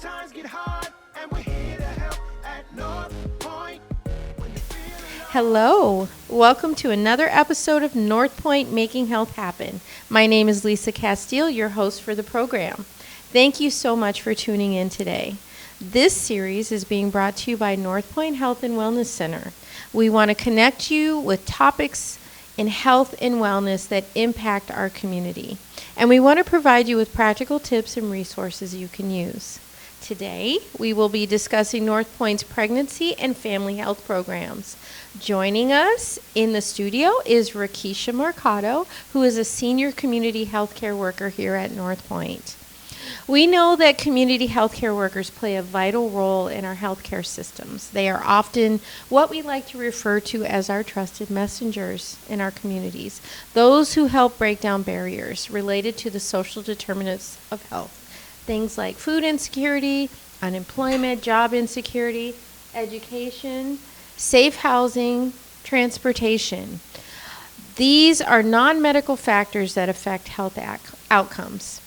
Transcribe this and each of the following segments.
times get hard, and we're here to help at NorthPoint. Hello, welcome to another episode of NorthPoint Making Health Happen. My name is Lisa Castile, your host for the program. Thank you so much for tuning in today. This series is being brought to you by NorthPoint Health and Wellness Center. We want to connect you with topics in health and wellness that impact our community. And we want to provide you with practical tips and resources you can use. Today, we will be discussing NorthPoint's pregnancy and family health programs. Joining us in the studio is Rhakisha Mercado, who is a senior community healthcare worker here at NorthPoint. We know that community healthcare workers play a vital role in our healthcare systems. They are often what we like to refer to as our trusted messengers in our communities, those who help break down barriers related to the social determinants of health. Things like food insecurity, unemployment, job insecurity, education, safe housing, transportation. These are non-medical factors that affect health outcomes.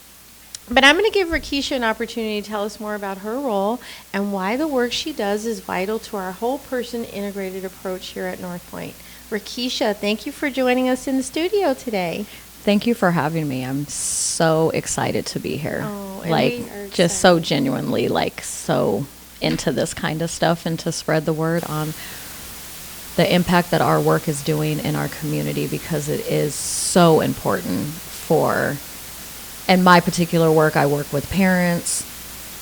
But I'm going to give Rhakisha an opportunity to tell us more about her role and why the work she does is vital to our whole person integrated approach here at NorthPoint. Rhakisha, thank you for joining us in the studio today. Thank you for having me. I'm so excited to be here. Oh, and we are just so genuinely, so into this kind of stuff and to spread the word on the impact that our work is doing in our community, because it is so important for, in my particular work, I work with parents,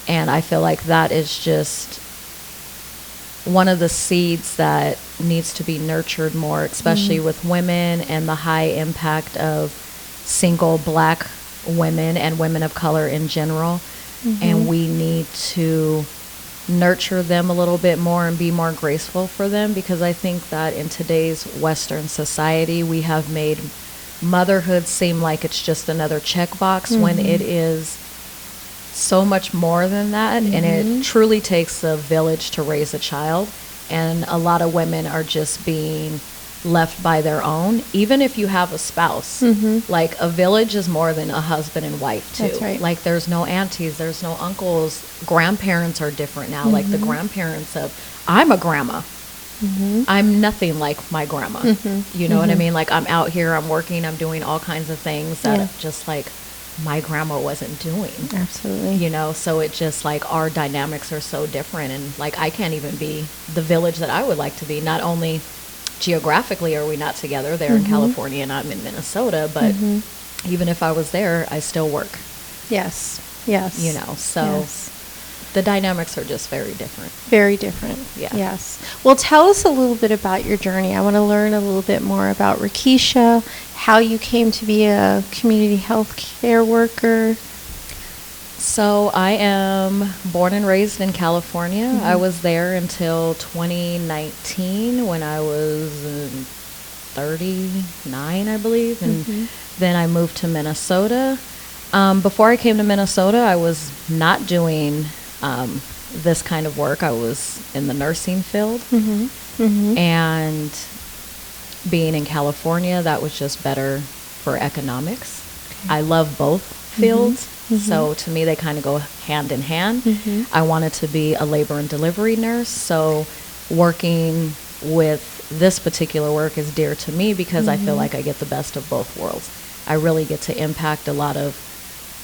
and I feel like that is just one of the seeds that needs to be nurtured more, especially with women and the high impact of single Black women and women of color in general. And we need to nurture them a little bit more and be more graceful for them, because I think that in today's Western society, we have made motherhood seem like it's just another checkbox when it is so much more than that. And it truly takes a village to raise a child. And a lot of women are just being left by their own, even if you have a spouse. Like, a village is more than a husband and wife too. That's right. Like, there's no aunties, there's no uncles. Grandparents are different now. Like, the grandparents of, I'm a grandma. I'm nothing like my grandma. You know what I mean? Like, I'm out here, I'm working, I'm doing all kinds of things that just like my grandma wasn't doing. Absolutely. You know, so it just like our dynamics are so different, and like I can't even be the village that I would like to be. Not only geographically are we not together, they're in California and I'm in Minnesota, but even if I was there, I still work. Yes. You know, so the dynamics are just very different. Very different. Yeah. Yes. Well, tell us a little bit about your journey. I want to learn a little bit more about Rhakisha, how you came to be a community health care worker. So I am born and raised in California. I was there until 2019 when I was 39, I believe. And then I moved to Minnesota. Before I came to Minnesota, I was not doing this kind of work. I was in the nursing field. And being in California, that was just better for economics. I love both fields. So to me, they kind of go hand in hand. I wanted to be a labor and delivery nurse. So working with this particular work is dear to me because I feel like I get the best of both worlds. I really get to impact a lot of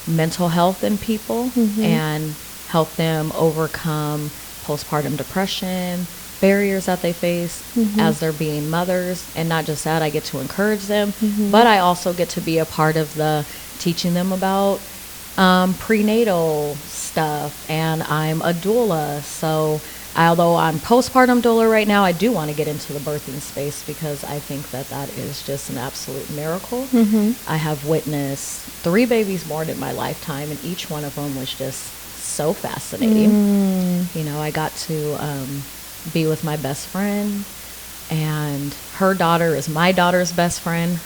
mental health in people and help them overcome postpartum depression, barriers that they face as they're being mothers. And not just that, I get to encourage them, but I also get to be a part of the teaching them about prenatal stuff, and I'm a doula. So although I'm postpartum doula right now, I do want to get into the birthing space because I think that that is just an absolute miracle. I have witnessed 3 babies born in my lifetime, and each one of them was just so fascinating. You know, I got to be with my best friend, and her daughter is my daughter's best friend,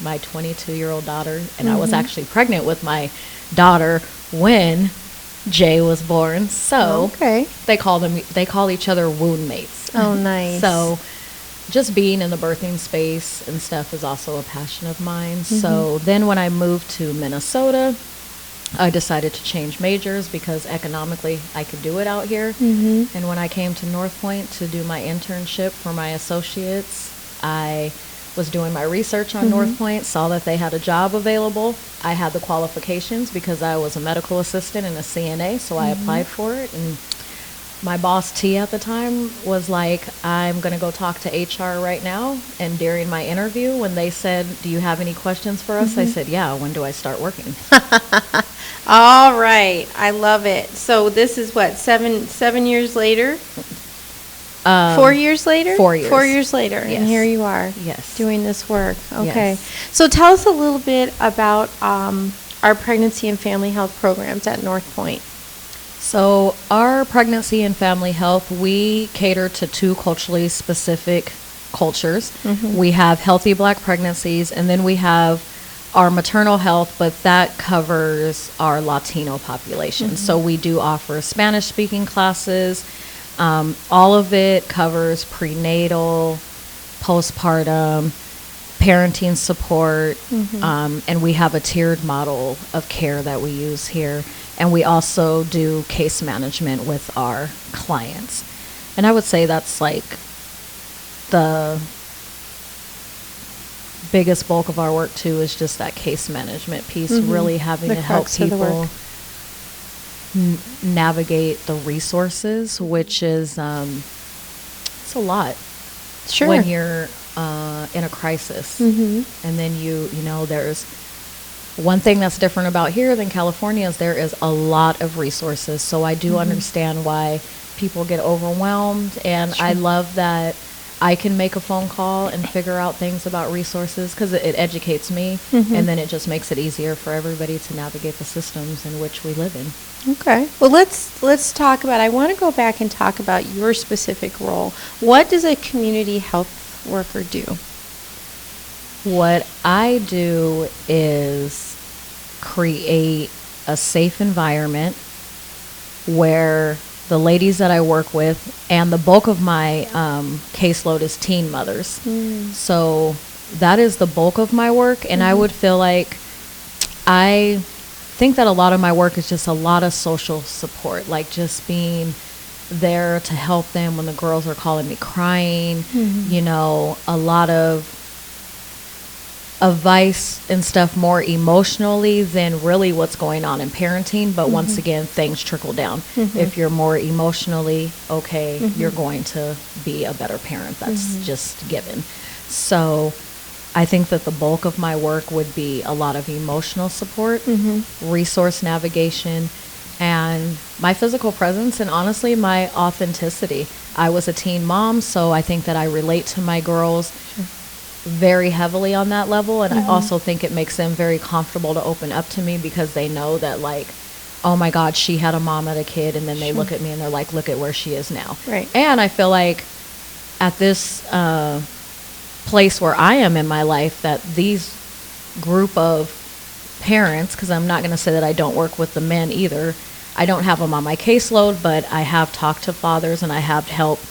my 22-year-old daughter, and I was actually pregnant with my daughter when Jay was born. So they call each other wound mates. Oh, nice. So just being in the birthing space and stuff is also a passion of mine. So then when I moved to Minnesota, I decided to change majors because economically I could do it out here. Mm-hmm. And when I came to NorthPoint to do my internship for my associates, I was doing my research on NorthPoint, saw that they had a job available. I had the qualifications because I was a medical assistant and a CNA, so I applied for it. And my boss, T, at the time was like, I'm going to go talk to HR right now. And during my interview, when they said, do you have any questions for us? I said, yeah, when do I start working? All right. I love it. So this is what, 7 years later? 4 years later? 4 years. 4 years later. And Yes. here you are. Yes. Doing this work. Okay. Yes. So tell us a little bit about our pregnancy and family health programs at NorthPoint. So our pregnancy and family health, we cater to two culturally specific cultures. We have healthy Black pregnancies, and then we have our maternal health, but that covers our Latino population. So we do offer Spanish-speaking classes. All of it covers prenatal, postpartum, parenting support, and we have a tiered model of care that we use here. And we also do case management with our clients. And I would say that's like the biggest bulk of our work too, is just that case management piece, really having The to help crux of the people work. navigate the resources, which is it's a lot Sure. when you're in a crisis. Mm-hmm. And then you know, there's one thing that's different about here than California is there is a lot of resources. So I do understand why people get overwhelmed, and I love that I can make a phone call and figure out things about resources because it educates me, and then it just makes it easier for everybody to navigate the systems in which we live in. Okay. Well, let's talk about, I want to go back and talk about your specific role. What does a community health worker do? What I do is create a safe environment where the ladies that I work with, and the bulk of my caseload is teen mothers. So that is the bulk of my work, and I would feel like I think that a lot of my work is just a lot of social support, like just being there to help them when the girls are calling me crying, you know, a lot of advice and stuff more emotionally than really what's going on in parenting. But once again, things trickle down. If you're more emotionally okay, you're going to be a better parent. That's just given. So I think that the bulk of my work would be a lot of emotional support, resource navigation, and my physical presence, and honestly, my authenticity. I was a teen mom, so I think that I relate to my girls very heavily on that level, and I also think it makes them very comfortable to open up to me because they know that, like, oh my God, she had a mom and a kid, and then they look at me and they're like, look at where she is now. Right. And I feel like at this place where I am in my life, that these group of parents, because I'm not going to say that I don't work with the men either, I don't have them on my caseload, but I have talked to fathers and I have helped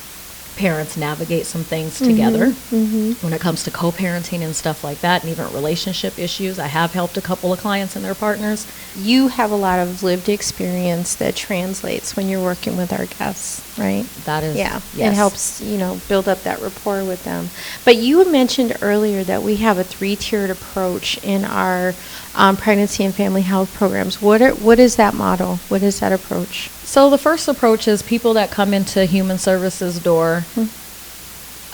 parents navigate some things together when it comes to co-parenting and stuff like that, and even relationship issues. I have helped a couple of clients and their partners. You have a lot of lived experience that translates when you're working with our guests, right? That is, Yeah, yes. it helps, you know, build up that rapport with them. But you mentioned earlier that we have a 3-tiered approach in our pregnancy and family health programs. What is that model? What is that approach? So the first approach is people that come into human services door.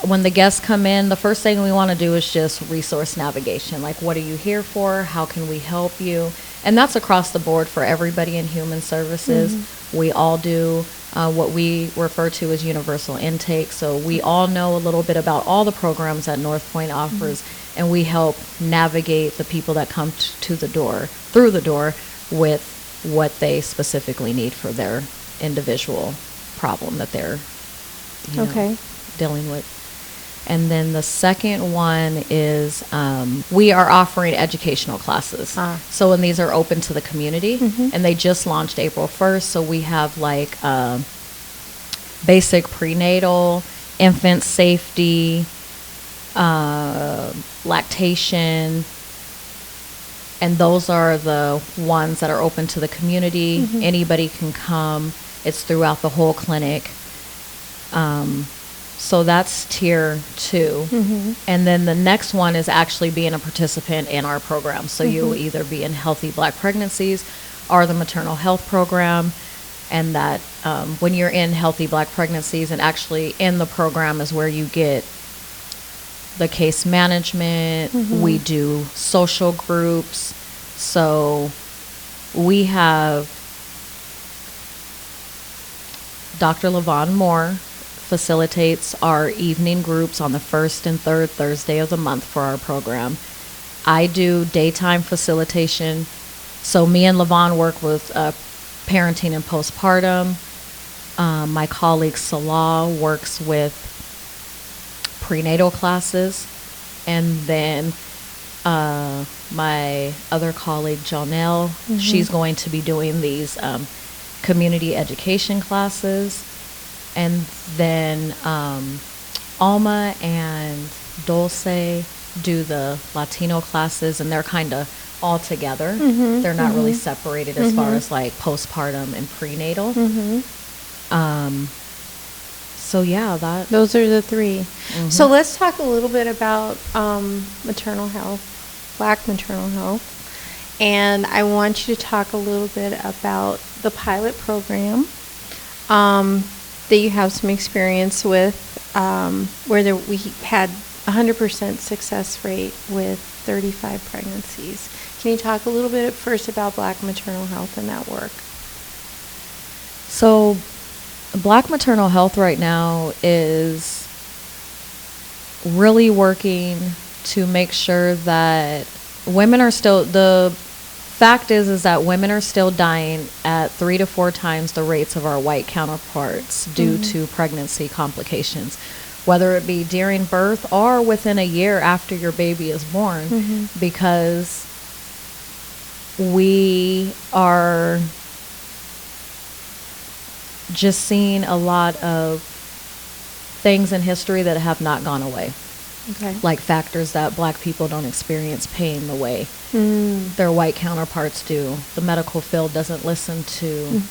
When the guests come in, the first thing we want to do is just resource navigation. Like, what are you here for? How can we help you? And that's across the board for everybody in human services. We all do what we refer to as universal intake. So we all know a little bit about all the programs that NorthPoint offers, and we help navigate the people that come through the door with what they specifically need for their individual problem that they're dealing with. And then the second one is we are offering educational classes. So, and these are open to the community, and they just launched April 1st. So we have like basic prenatal, infant safety, lactation, And those are the ones that are open to the community. Mm-hmm. Anybody can come. It's throughout the whole clinic. So that's tier 2. Mm-hmm. And then the next one is actually being a participant in our program. So you'll Mm-hmm. either be in Healthy Black Pregnancies or the maternal health program. And that when you're in Healthy Black Pregnancies, and actually in the program is where you get the case management. Mm-hmm. We do social groups. So we have Dr. LaVon Moore facilitates our evening groups on the first and third Thursday of the month for our program. I do daytime facilitation. So me and LaVon work with parenting and postpartum. My colleague Salah works with prenatal classes. And then my other colleague, Janelle, she's going to be doing these community education classes. And then Alma and Dulce do the Latino classes, and they're kind of all together. They're not really separated as far as like postpartum and prenatal. So yeah, Those are the 3. So let's talk a little bit about maternal health, Black maternal health. And I want you to talk a little bit about the pilot program that you have some experience with, where we had 100% success rate with 35 pregnancies. Can you talk a little bit first about Black maternal health and that work? So Black maternal health right now is really working to make sure that women are still, the fact is that women are still dying at 3 to 4 times the rates of our white counterparts due to pregnancy complications, whether it be during birth or within a year after your baby is born, because we are just seeing a lot of things in history that have not gone away. Okay. Like factors that Black people don't experience pain the way their white counterparts do. The medical field doesn't listen to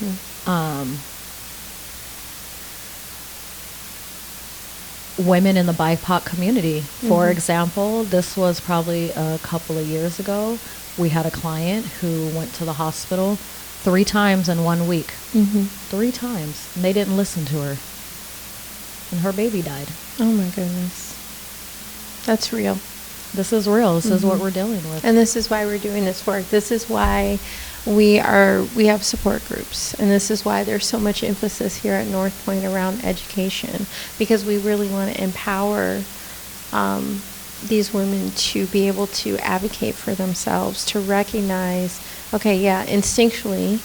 women in the BIPOC community. For example, this was probably a couple of years ago. We had a client who went to the hospital 3 times in 1 week. 3 times. And they didn't listen to her. And her baby died. Oh my goodness. That's real. This is real. This is what we're dealing with. And this is why we're doing this work. This is why we have support groups. And this is why there's so much emphasis here at NorthPoint around education, because we really want to empower these women to be able to advocate for themselves, to recognize, okay, yeah, instinctually,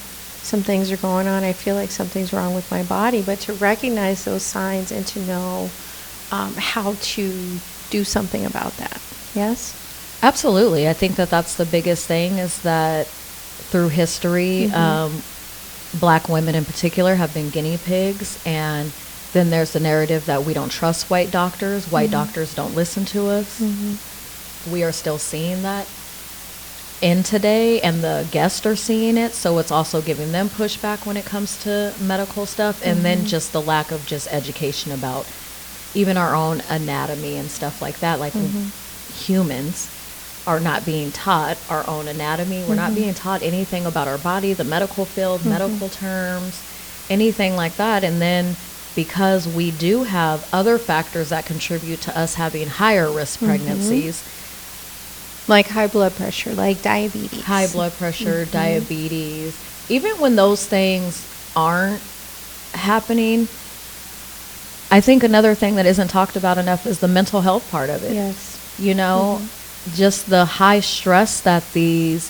some things are going on. I feel like something's wrong with my body, but to recognize those signs and to know how to do something about that. Yes? Absolutely. I think that that's the biggest thing, is that through history, Black women in particular have been guinea pigs. And then there's the narrative that we don't trust white doctors. White doctors don't listen to us. We are still seeing that in today, and the guests are seeing it. So it's also giving them pushback when it comes to medical stuff. And then just the lack of just education about even our own anatomy and stuff like that. Like humans are not being taught our own anatomy. We're not being taught anything about our body, the medical field, medical terms, anything like that. And then because we do have other factors that contribute to us having higher risk pregnancies, Like high blood pressure, like diabetes. high blood pressure, diabetes, even when those things aren't happening, I think another thing that isn't talked about enough is the mental health part of it. Yes. You know, just the high stress that these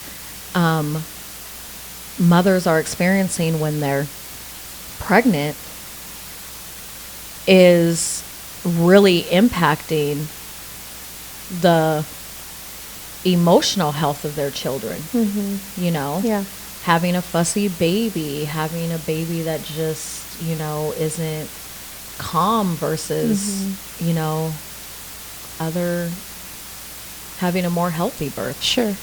mothers are experiencing when they're pregnant is really impacting the emotional health of their children. You know, Yeah. having a fussy baby, having a baby that just, you know, isn't calm versus, you know, having a more healthy birth. Sure.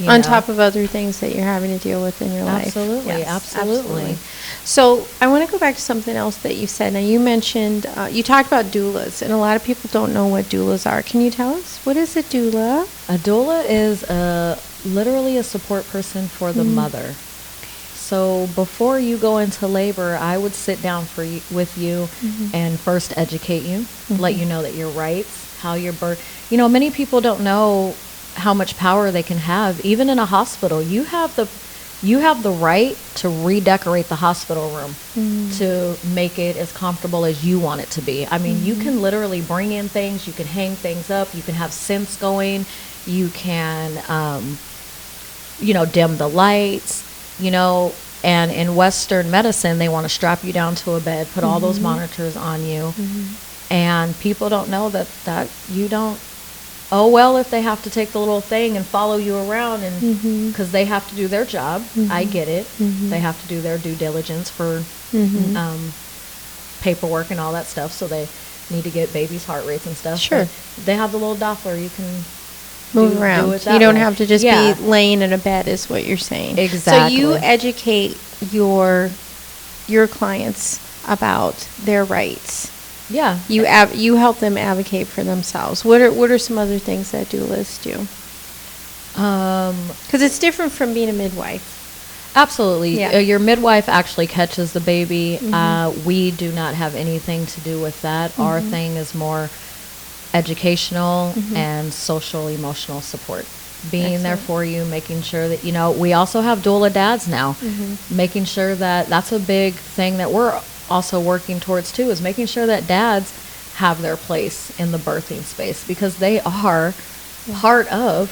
On top of other things that you're having to deal with in your life. Absolutely, Yes, absolutely. So I want to go back to something else that you said. Now, you mentioned, you talked about doulas, and a lot of people don't know what doulas are. Can you tell us? What is a doula? A doula is literally a support person for the mother. So before you go into labor, I would sit down with you and first educate you, let you know that your rights, how your birth. Many people don't know how much power they can have. Even in a hospital, you have the right to redecorate the hospital room to make it as comfortable as you want it to be. I mean, you can literally bring in things, you can hang things up, you can have scents going, you can, dim the lights, and in Western medicine, they want to strap you down to a bed, put all those monitors on you, and people don't know that you don't. Oh, well, if they have to take the little thing and follow you around and because they have to do their job, I get it. They have to do their due diligence for paperwork and all that stuff. So they need to get babies' heart rates and stuff. Sure. But they have the little Doppler. You can move around. You don't have to just be laying in a bed is what you're saying. Exactly. So you educate your clients about their rights. Yeah. You help them advocate for themselves. What are some other things that doulas do? Because it's different from being a midwife. Absolutely. Yeah. Your midwife actually catches the baby. We do not have anything to do with that. Our thing is more educational and social emotional support. Being there for you, making sure that, we also have doula dads now. Making sure that that's a big thing that we're also working towards too, is making sure that dads have their place in the birthing space, because they are part of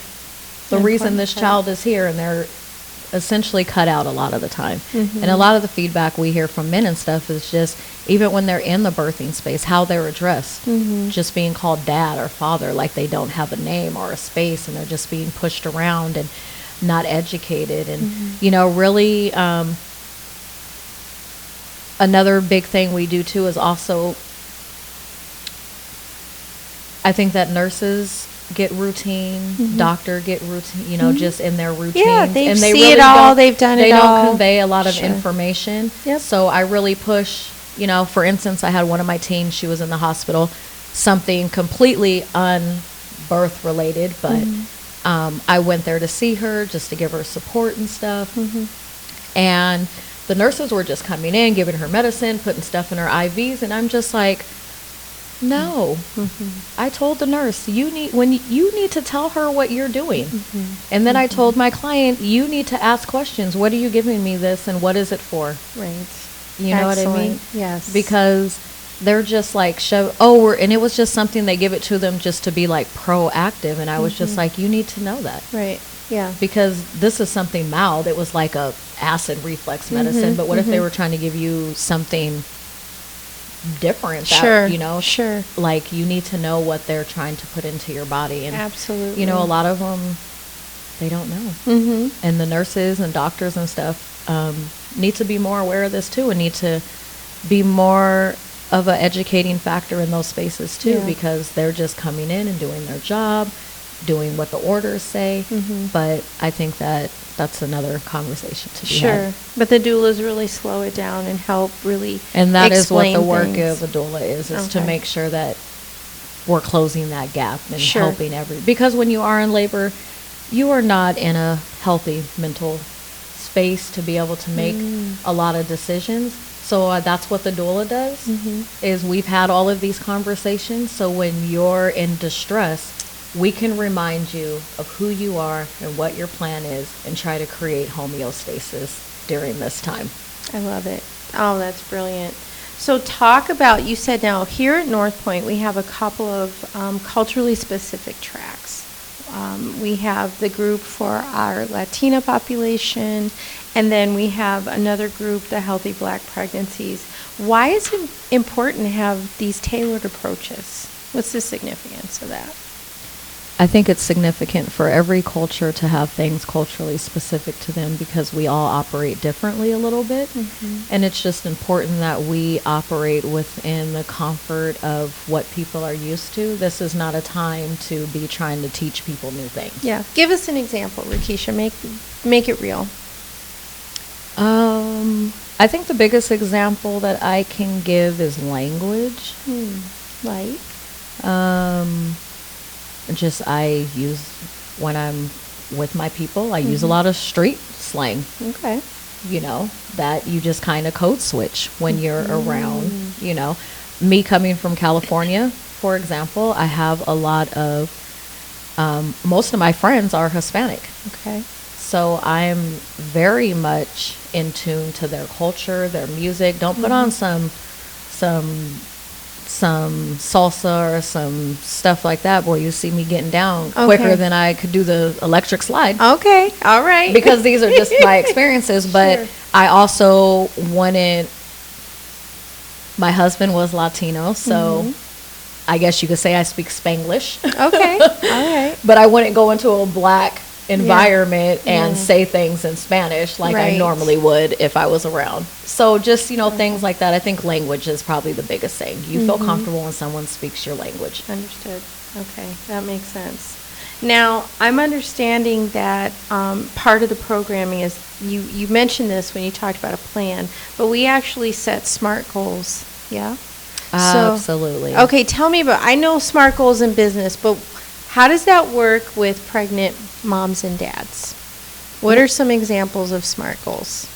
the reason this child is here, and they're essentially cut out a lot of the time. And a lot of the feedback we hear from men and stuff is just, even when they're in the birthing space, how they're addressed, just being called dad or father, like they don't have a name or a space, and they're just being pushed around and not educated. And really another big thing we do too is also, I think that nurses get routine, doctor get routine, just in their routines. Yeah, they and see really it all, they've done it all. They don't convey a lot of information. Yep. So I really push, for instance, I had one of my teens, she was in the hospital, something completely unbirth related, but I went there to see her just to give her support and stuff. And the nurses were just coming in, giving her medicine, putting stuff in her IVs, and I'm just like, no. I told the nurse, you need to tell her what you're doing. And then I told my client, you need to ask questions. What are you giving me this, and what is it for? Right. You know what I mean? Yes. Because they're just like, and it was just something, they give it to them just to be like proactive, and I was just like, you need to know that. Right. Yeah. Because this is something mild. It was like a acid reflux medicine, but what if they were trying to give you something different that, Sure. like, you need to know what they're trying to put into your body. And absolutely. a lot of them, they don't know. And the nurses and doctors and stuff need to be more aware of this too, and need to be more of an educating factor in those spaces too, because they're just coming in and doing their job, doing what the orders say. But I think that's another conversation to be had. But the doulas really slow it down and help really and that is what explain the work things. of a doula is to make sure that we're closing that gap and helping because when you are in labor, you are not in a healthy mental space to be able to make a lot of decisions. So that's what the doula does, is we've had all of these conversations. So when you're in distress, we can remind you of who you are and what your plan is, and try to create homeostasis during this time. I love it. Oh, that's brilliant. So talk about, you said now here at NorthPoint, we have a couple of culturally specific tracks. We have the group for our Latina population, and then we have another group, the healthy Black pregnancies. Why is it important to have these tailored approaches? What's the significance of that? I think it's significant for every culture to have things culturally specific to them because we all operate differently a little bit. And it's just important that we operate within the comfort of what people are used to. This is not a time to be trying to teach people new things. Yeah. Give us an example, Rhakisha. Make it real. I think the biggest example that I can give is language. Like? Just I use, when I'm with my people, I use a lot of street slang. Okay. You know, that you just kind of code switch when you're around, you know. Me coming from California, for example, I have a lot of, most of my friends are Hispanic. Okay. So I'm very much in tune to their culture, their music. Don't put on some salsa or some stuff like that. Boy, you see me getting down quicker than I could do the electric slide. Okay. All right. Because these are just my experiences. But Sure. I also wanted, my husband was Latino, so I guess you could say I speak Spanglish. Okay. All right. But I wouldn't go into a black environment and say things in Spanish like I Right. normally would if I was around. So just, you know, things like that. I think language is probably the biggest thing. You feel comfortable when someone speaks your language. Understood. Okay, that makes sense. Now, I'm understanding that part of the programming is, you mentioned this when you talked about a plan, but we actually set SMART goals, yeah? Absolutely. Okay, tell me about, I know SMART goals in business, but how does that work with pregnant moms and dads? What are some examples of SMART goals?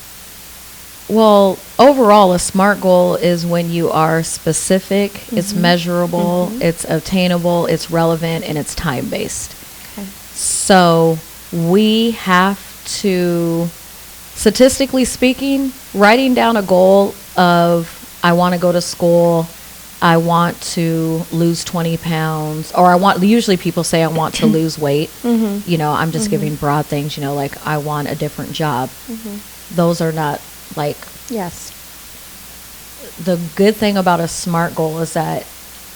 Well, overall, a SMART goal is when you are specific, it's measurable, it's attainable, it's relevant, and it's time-based. Okay. So we have to, statistically speaking, writing down a goal of, I want to go to school, I want to lose 20 pounds, or usually people say I want to lose weight. You know, I'm just giving broad things, you know, like I want a different job. Those are not like, Yes. the good thing about a SMART goal is that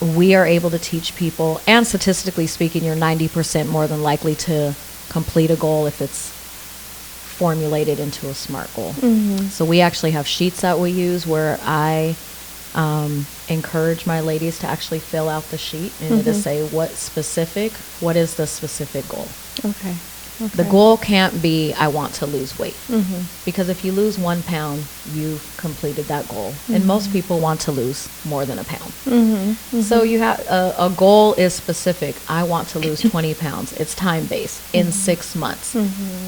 we are able to teach people, and statistically speaking, you're 90% more than likely to complete a goal if it's formulated into a SMART goal. So we actually have sheets that we use where I encourage my ladies to actually fill out the sheet and to say what is the specific goal. Okay. The goal can't be I want to lose weight, because if you lose 1 pound, you've completed that goal. And most people want to lose more than a pound. So you have a goal is specific. I want to lose 20 pounds. It's time based in 6 months.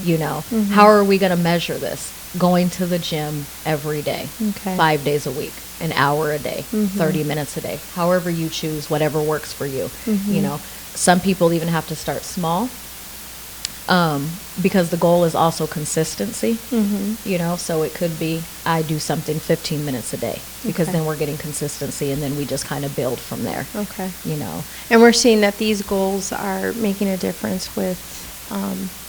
You know, how are we going to measure this? Going to the gym every day, Okay. 5 days a week, an hour a day, 30 minutes a day, however you choose, whatever works for you. You know, some people even have to start small. Because the goal is also consistency, you know, so it could be I do something 15 minutes a day, because Okay. then we're getting consistency, and then we just kind of build from there, Okay. you know. And we're seeing that these goals are making a difference with,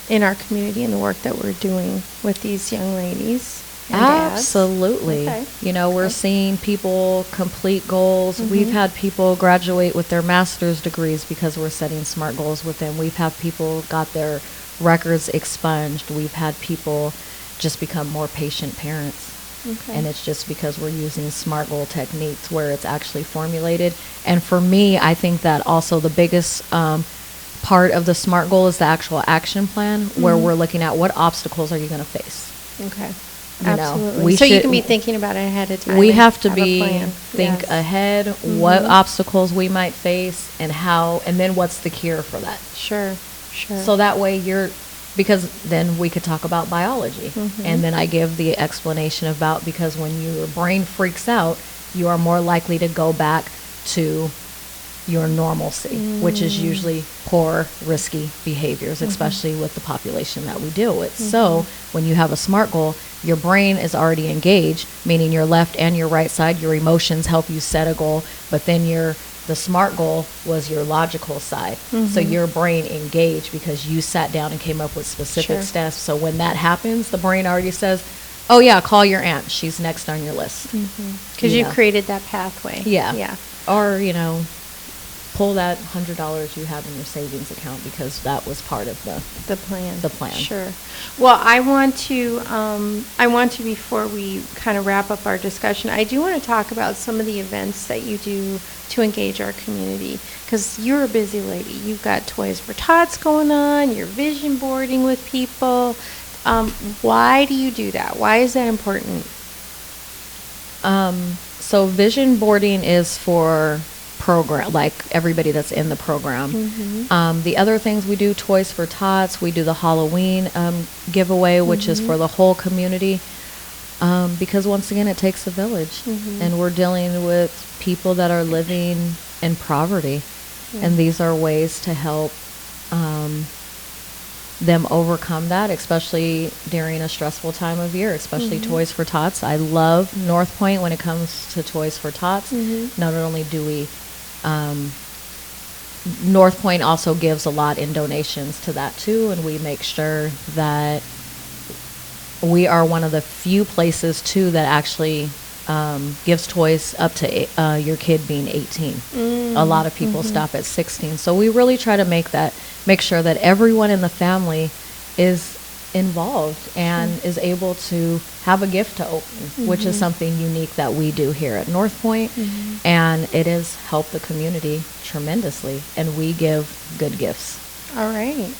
in our community and the work that we're doing with these young ladies and dads. Absolutely. Okay. You know, we're seeing people complete goals. We've had people graduate with their master's degrees because we're setting SMART goals with them. We've had people got their records expunged. We've had people just become more patient parents. Okay. And it's just because we're using SMART goal techniques where it's actually formulated. And for me, I think that also the biggest part of the SMART goal is the actual action plan, where we're looking at what obstacles are you going to face. Okay. You know, Absolutely. So you can be thinking about it ahead of time. We and have to a be plan. think Yes. ahead, what obstacles we might face, and how, and then what's the cure for that. Sure. Sure. So that way because then we could talk about biology. And then I give the explanation about, because when your brain freaks out, you are more likely to go back to your normalcy, which is usually poor, risky behaviors, especially with the population that we deal with. So when you have a SMART goal, your brain is already engaged, meaning your left and your right side, your emotions help you set a goal, but then the SMART goal was your logical side. So your brain engaged because you sat down and came up with specific Sure. steps. So when that happens, the brain already says, oh yeah, call your aunt. She's next on your list. Because you you've know. created that pathway. Yeah. Yeah. Or, you know, pull that $100 you have in your savings account, because that was part of The plan. the plan. Sure. Well, I want to, before we kind of wrap up our discussion, I do want to talk about some of the events that you do to engage our community, because you're a busy lady. You've got Toys for Tots going on, you're vision boarding with people. Why do you do that? Why is that important? So vision boarding is for program, like everybody that's in the program. The other things we do, Toys for Tots, we do the Halloween giveaway, which is for the whole community, because once again, it takes a village, and we're dealing with people that are living in poverty, and these are ways to help them overcome that, especially during a stressful time of year, especially Toys for Tots. I love NorthPoint when it comes to Toys for Tots. Not only do we, NorthPoint also gives a lot in donations to that too, and we make sure that we are one of the few places too that actually gives toys up to your kid being 18. A lot of people stop at 16. So we really try to make sure that everyone in the family is involved and is able to have a gift to open, which is something unique that we do here at NorthPoint. And it has helped the community tremendously, and we give good gifts. All right.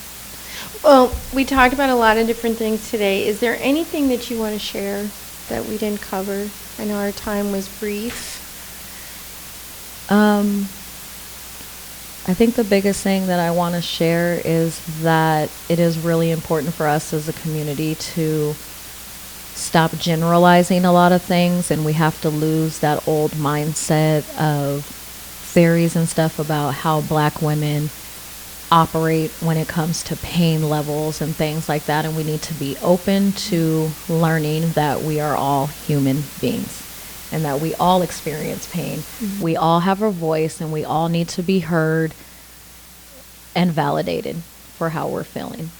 Well, we talked about a lot of different things today. Is there anything that you want to share that we didn't cover? I know our time was brief. I think the biggest thing that I want to share is that it is really important for us as a community to stop generalizing a lot of things, and we have to lose that old mindset of theories and stuff about how Black women operate when it comes to pain levels and things like that, and we need to be open to learning that we are all human beings and that we all experience pain. We all have a voice, and we all need to be heard and validated for how we're feeling.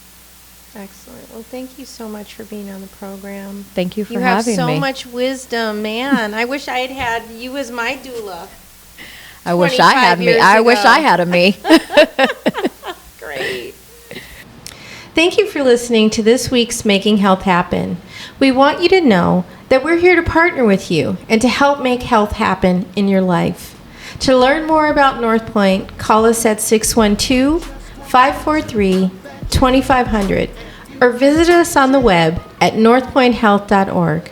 Excellent. Well, thank you so much for being on the program. Thank you for You have having so me. much wisdom, man. I wish I had you as my doula. I wish I had 25 me. years I wish ago. I had a me. Great. Thank you for listening to this week's Making Health Happen. We want you to know that we're here to partner with you and to help make health happen in your life. To learn more about NorthPoint, call us at 612-543-2500 or visit us on the web at northpointhealth.org.